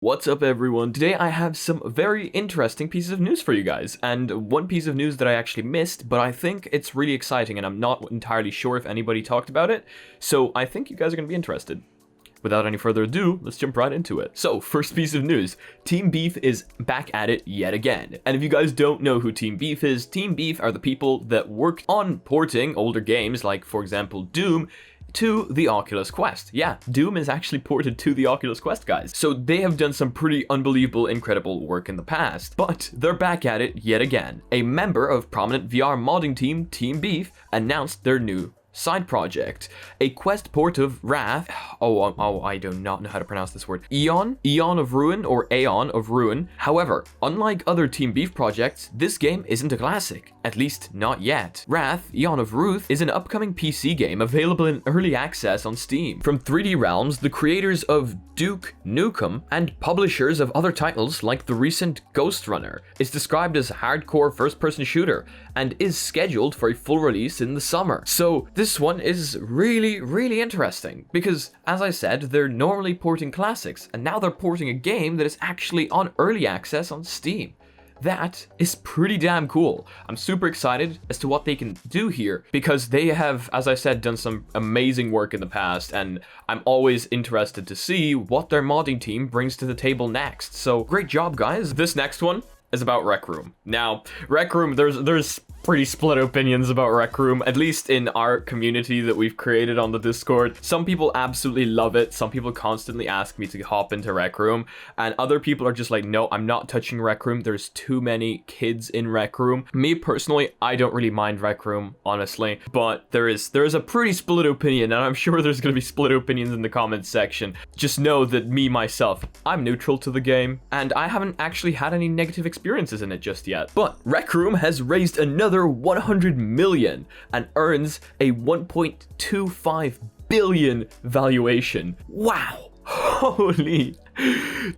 What's up everyone? Today I have some very interesting pieces of news for you guys, and one piece of news that I actually missed, but I think it's really exciting and I'm not entirely sure if anybody talked about it, so I think you guys are going to be interested. Without any further ado, let's jump right into it. So, first piece of news, Team Beef is back at it yet again. And if you guys don't know who Team Beef is, Team Beef are the people that worked on porting older games like, for example, Doom, to the Oculus Quest. Yeah, Doom is actually ported to the Oculus Quest, guys. So they have done some pretty unbelievable, incredible work in the past, but they're back at it yet again. A member of prominent VR modding team, Team Beef, announced their new side project, a Quest port of Wrath. I do not know how to pronounce this word. Aeon of Ruin, or Aeon of Ruin. However, unlike other Team Beef projects, this game isn't a classic, at least not yet. Wrath, Aeon of Ruth, is an upcoming PC game available in early access on Steam. From 3D Realms, the creators of Duke Nukem and publishers of other titles like the recent Ghost Runner, is described as a hardcore first-person shooter and is scheduled for a full release in the summer. So this one is really interesting because, as I said, they're normally porting classics and now they're porting a game that is actually on early access on Steam. That is pretty damn cool. I'm super excited as to what they can do here because they have, as I said, done some amazing work in the past, and I'm always interested to see what their modding team brings to the table next. So great job, guys. This next one is about Rec Room. Now, Rec Room, there's pretty split opinions about Rec Room, at least in our community that we've created on the Discord. Some people absolutely love it. Some people constantly ask me to hop into Rec Room, and other people are just like, no, I'm not touching Rec Room. There's too many kids in Rec Room. Me personally, I don't really mind Rec Room, honestly, but there is a pretty split opinion, and I'm sure there's gonna be split opinions in the comments section. Just know that me, myself, I'm neutral to the game, and I haven't actually had any negative experiences in it just yet. But Rec Room has raised another 100 million and earns a 1.25 billion valuation. Wow. Holy.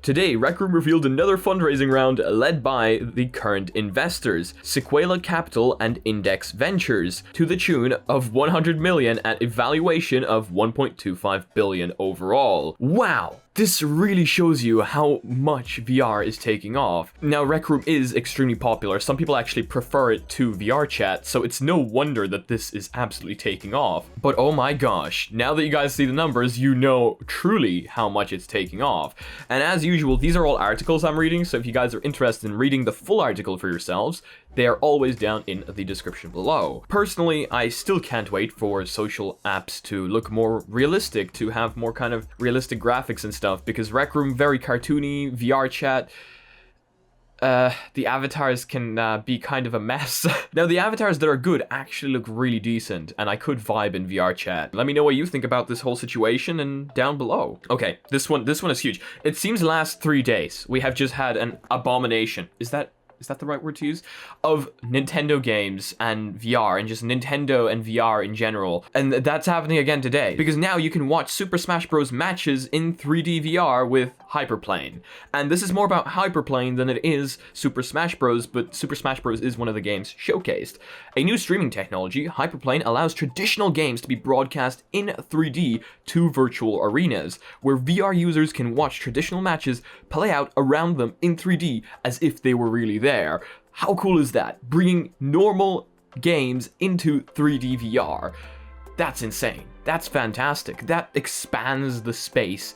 Today, Rec Room revealed another fundraising round led by the current investors, Sequela Capital and Index Ventures, to the tune of 100 million at a valuation of 1.25 billion overall. Wow. This really shows you how much VR is taking off. Now, Rec Room is extremely popular. Some people actually prefer it to VR chat, so it's no wonder that this is absolutely taking off. But oh my gosh, now that you guys see the numbers, you know truly how much it's taking off. And as usual, these are all articles I'm reading, so if you guys are interested in reading the full article for yourselves, they are always down in the description below. Personally, I still can't wait for social apps to look more realistic, to have more kind of realistic graphics and stuff, because Rec Room, very cartoony, VR chat, the avatars can be kind of a mess. Now, the avatars that are good actually look really decent, and I could vibe in VR chat. Let me know what you think about this whole situation and down below. Okay, this one is huge. It seems the last 3 days we have just had an abomination. Is that the right word to use? Of Nintendo games and VR, and just Nintendo and VR in general. And that's happening again today, because now you can watch Super Smash Bros. Matches in 3D VR with Hyperplane. And this is more about Hyperplane than it is Super Smash Bros., but Super Smash Bros. Is one of the games showcased. A new streaming technology, Hyperplane allows traditional games to be broadcast in 3D to virtual arenas, where VR users can watch traditional matches play out around them in 3D as if they were really there. How cool is that? Bringing normal games into 3D VR. That's insane. That's fantastic. That expands the space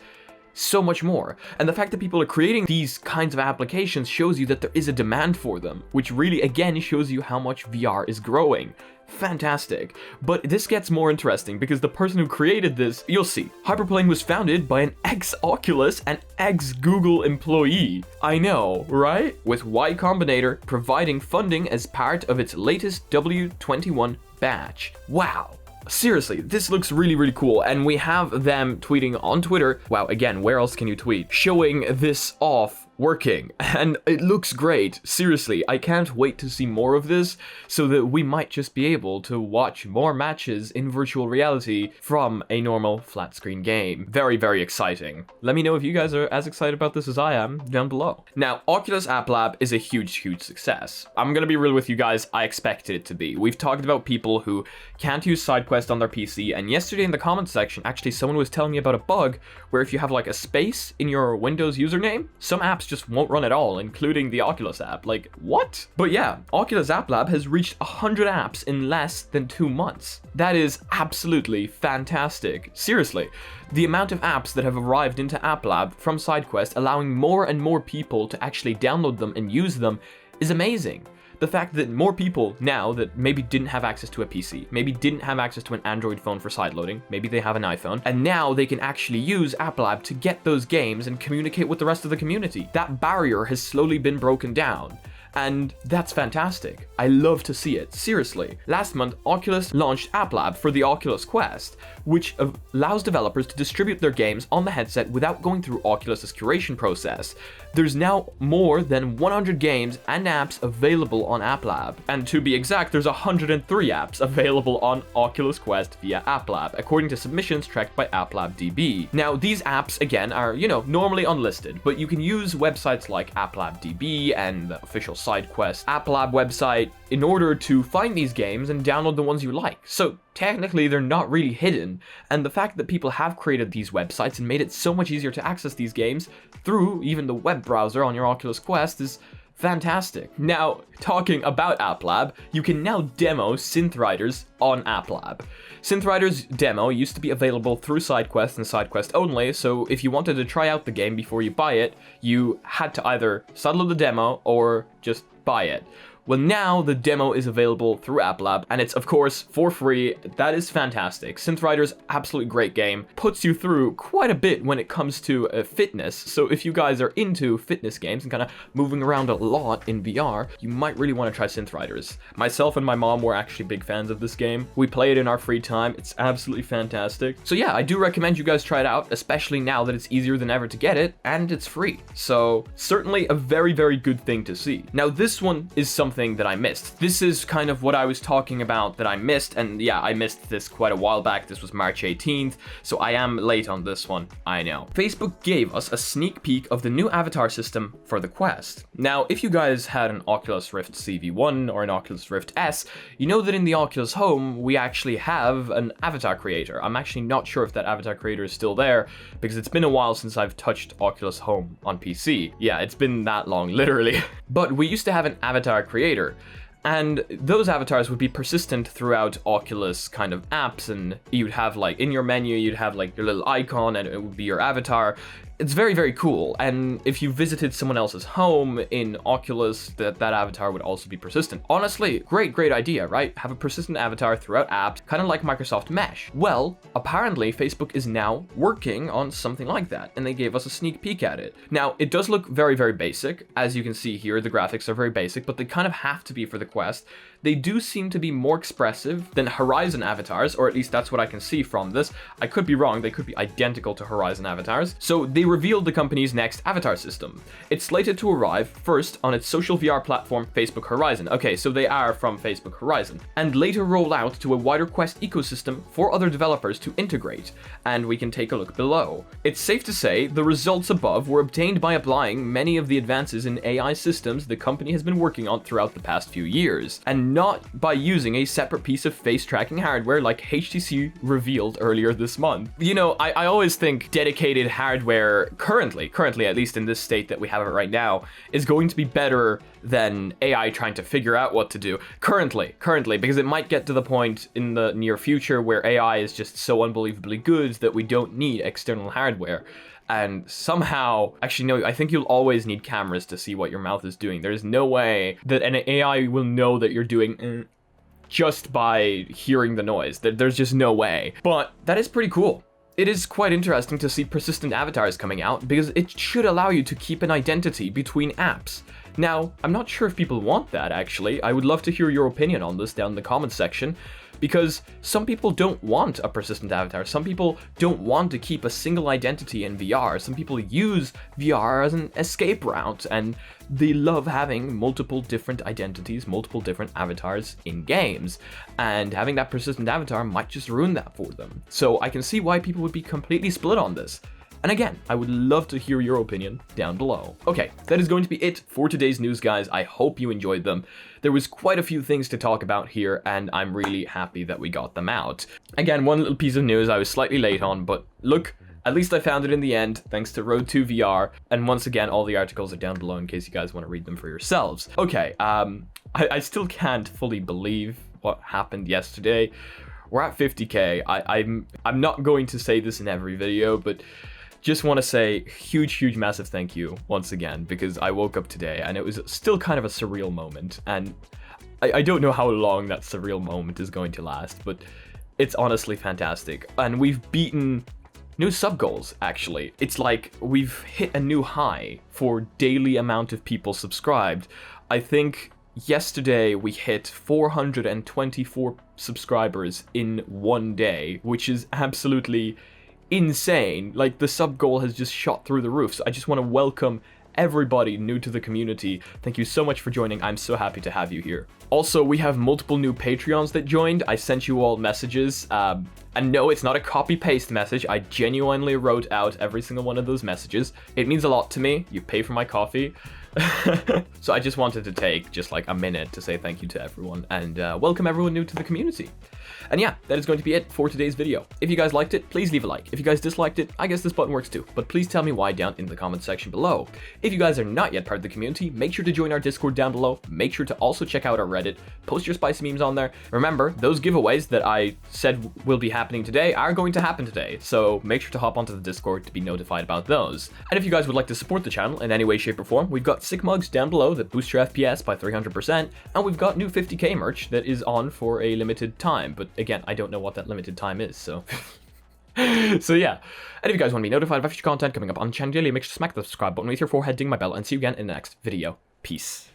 so much more. And the fact that people are creating these kinds of applications shows you that there is a demand for them, which really, again, shows you how much VR is growing. Fantastic. But this gets more interesting because the person who created this, you'll see, Hyperplane was founded by an ex-Oculus and ex-Google employee. I know, right? With Y Combinator providing funding as part of its latest W21 batch. Wow. Seriously, this looks really cool, and we have them tweeting on Twitter. Wow, again, where else can you tweet? Showing this off working, and it looks great. Seriously, I can't wait to see more of this, so that we might just be able to watch more matches in virtual reality from a normal flat screen game. Very, very exciting. Let me know if you guys are as excited about this as I am down below. Now, Oculus App Lab is a huge success. I'm gonna be real with you guys, I expected it to be. We've talked about people who can't use SideQuest on their PC, and yesterday in the comments section, actually someone was telling me about a bug where if you have like a space in your Windows username, some apps just won't run at all, including the Oculus app. Like, what? But yeah, Oculus App Lab has reached 100 apps in less than 2 months. That is absolutely fantastic. Seriously, the amount of apps that have arrived into App Lab from SideQuest, allowing more and more people to actually download them and use them, is amazing. The fact that more people now that maybe didn't have access to a PC, maybe didn't have access to an Android phone for sideloading, maybe they have an iPhone, and now they can actually use App Lab to get those games and communicate with the rest of the community. That barrier has slowly been broken down. And that's fantastic. I love to see it, seriously. Last month, Oculus launched App Lab for the Oculus Quest, which allows developers to distribute their games on the headset without going through Oculus's curation process. There's now more than 100 games and apps available on App Lab. And to be exact, there's 103 apps available on Oculus Quest via App Lab, according to submissions tracked by AppLabDB. Now, these apps, again, are, normally unlisted, but you can use websites like AppLabDB and the official SideQuest App Lab website in order to find these games and download the ones you like. So technically they're not really hidden, and the fact that people have created these websites and made it so much easier to access these games through even the web browser on your Oculus Quest is fantastic. Now, talking about App Lab, you can now demo Synth Riders on App Lab. Synth Riders demo used to be available through SideQuest and SideQuest only, so if you wanted to try out the game before you buy it, you had to either sideload the demo or just buy it. Well, now the demo is available through App Lab, and it's of course for free. That is fantastic. Synth Riders, absolutely great game. Puts you through quite a bit when it comes to fitness. So if you guys are into fitness games and kind of moving around a lot in VR, you might really want to try Synth Riders. Myself and my mom were actually big fans of this game. We play it in our free time. It's absolutely fantastic. So yeah, I do recommend you guys try it out, especially now that it's easier than ever to get it, and it's free. So certainly a very, very good thing to see. Now this one is something that I missed. This is kind of what I was talking about that I missed, and yeah, I missed this quite a while back. This was March 18th, so I am late on this one, I know. Facebook gave us a sneak peek of the new avatar system for the Quest. Now, if you guys had an Oculus Rift CV1 or an Oculus Rift S, you know that in the Oculus Home, we actually have an avatar creator. I'm actually not sure if that avatar creator is still there, because it's been a while since I've touched Oculus Home on PC. Yeah, it's been that long, literally. But we used to have an avatar creator, and those avatars would be persistent throughout Oculus kind of apps, and you'd have like in your menu, you'd have like your little icon and it would be your avatar. It's very, very cool, and if you visited someone else's home in Oculus, that avatar would also be persistent. Honestly, great idea, right? Have a persistent avatar throughout apps, kind of like Microsoft Mesh. Well, apparently Facebook is now working on something like that, and they gave us a sneak peek at it. Now, it does look very, very basic. As you can see here, the graphics are very basic, but they kind of have to be for the Quest. They do seem to be more expressive than Horizon avatars, or at least that's what I can see from this. I could be wrong, they could be identical to Horizon avatars. So they revealed the company's next avatar system. It's slated to arrive first on its social VR platform, Facebook Horizon. Okay, so they are from Facebook Horizon. And later roll out to a wider Quest ecosystem for other developers to integrate. And we can take a look below. It's safe to say the results above were obtained by applying many of the advances in AI systems the company has been working on throughout the past few years, and not by using a separate piece of face tracking hardware like HTC revealed earlier this month. You know, I always think dedicated hardware currently, at least in this state that we have it right now, is going to be better than AI trying to figure out what to do. Currently, because it might get to the point in the near future where AI is just so unbelievably good that we don't need external hardware. And somehow, actually no, I think you'll always need cameras to see what your mouth is doing. There's no way that an AI will know that you're doing just by hearing the noise. There's just no way. But that is pretty cool. It is quite interesting to see persistent avatars coming out, because it should allow you to keep an identity between apps. Now, I'm not sure if people want that, actually. I would love to hear your opinion on this down in the comments section. because some people don't want a persistent avatar. Some people don't want to keep a single identity in VR. Some people use VR as an escape route, and they love having multiple different identities, multiple different avatars in games, and having that persistent avatar might just ruin that for them. So I can see why people would be completely split on this. And again, I would love to hear your opinion down below. Okay, that is going to be it for today's news, guys. I hope you enjoyed them. There was quite a few things to talk about here, and I'm really happy that we got them out. Again, one little piece of news I was slightly late on, but look, at least I found it in the end, thanks to Road to VR. And once again, all the articles are down below in case you guys want to read them for yourselves. Okay, I still can't fully believe what happened yesterday. We're at 50k. I'm not going to say this in every video, but just want to say huge massive thank you once again, because I woke up today and it was still kind of a surreal moment, and I don't know how long that surreal moment is going to last, but it's honestly fantastic. And we've beaten new sub goals, actually. It's like we've hit a new high for daily amount of people subscribed. I think yesterday we hit 424 subscribers in one day, which is absolutely insane. Like, the sub goal has just shot through the roof. So I just want to welcome everybody new to the community. Thank you so much for joining. I'm so happy to have you here. Also, we have multiple new Patreons that joined. I sent you all messages. And no, it's not a copy-paste message. I genuinely wrote out every single one of those messages. It means a lot to me. You pay for my coffee. So I just wanted to take just like a minute to say thank you to everyone and welcome everyone new to the community. And yeah, that is going to be it for today's video. If you guys liked it, please leave a like. If you guys disliked it, I guess this button works too, but please tell me why down in the comment section below. If you guys are not yet part of the community, make sure to join our Discord down below. Make sure to also check out our Reddit. Post your spicy memes on there. Remember, those giveaways that I said will be happening today are going to happen today, so make sure to hop onto the Discord to be notified about those. And if you guys would like to support the channel in any way, shape, or form, we've got sick mugs down below that boost your FPS by 300%, and we've got new 50k merch that is on for a limited time, but again, I don't know what that limited time is, so so yeah. And if you guys want to be notified about future content coming up on the channel daily, make sure to smack the subscribe button with your forehead, ding my bell, and see you again in the next video. Peace.